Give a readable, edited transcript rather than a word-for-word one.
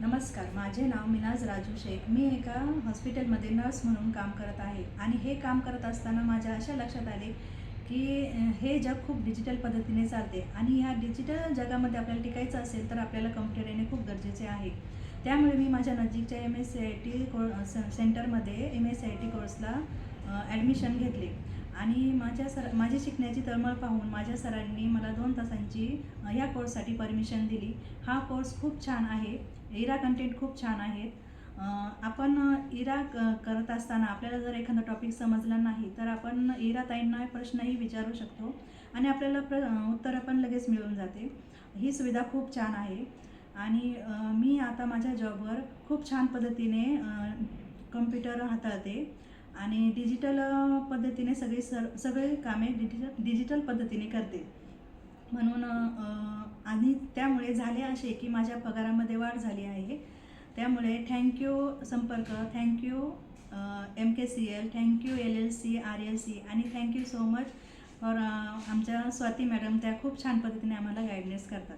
नमस्कार, माझे नाव मिनाज राजू शेख. मी एका हॉस्पिटलमध्ये नर्स म्हणून काम करत आहे आणि हे काम करत असताना माझ्या अशा लक्षात आले की हे जग खूप डिजिटल पद्धतीने चालते आणि ह्या डिजिटल जगामध्ये आपल्याला टिकायचं असेल तर आपल्याला कम्प्युटर येणे खूप गरजेचे आहे. त्यामुळे मी माझ्या नजीकच्या MSCIT सेंटरमध्ये MSCIT कोर्सला ॲडमिशन घेतले आणि माझी शिकण्याची तळमळ पाहून माझ्या सरांनी मला 2 तासांची ह्या कोर्ससाठी परमिशन दिली. हा कोर्स खूप छान आहे. इरा कंटेंट खूप छान आहेत. आपण इरा करत असताना आपल्याला जर एखादा टॉपिक समजला नाही तर आपण इरा ताईंना प्रश्नही विचारू शकतो आणि आपल्याला उत्तरं पण लगेच मिळून जाते. ही सुविधा खूप छान आहे आणि मी आता माझ्या जॉबवर खूप छान पद्धतीने कम्प्युटर हाताळते आणि डिजिटल पद्धतीने सगळे कामे डिजिटल पद्धतीने करते. म्हणून आणि त्यामुळे झाले असे की माझ्या पगारामध्ये वाढ झाली आहे. त्यामुळे संपर्क, thank you MKCL, thank you LLC, RLC आणि थँक्यू सो मच फॉर आमच्या स्वाती मॅडम. त्या खूप छान पद्धतीने आम्हाला गायडन्स करतात.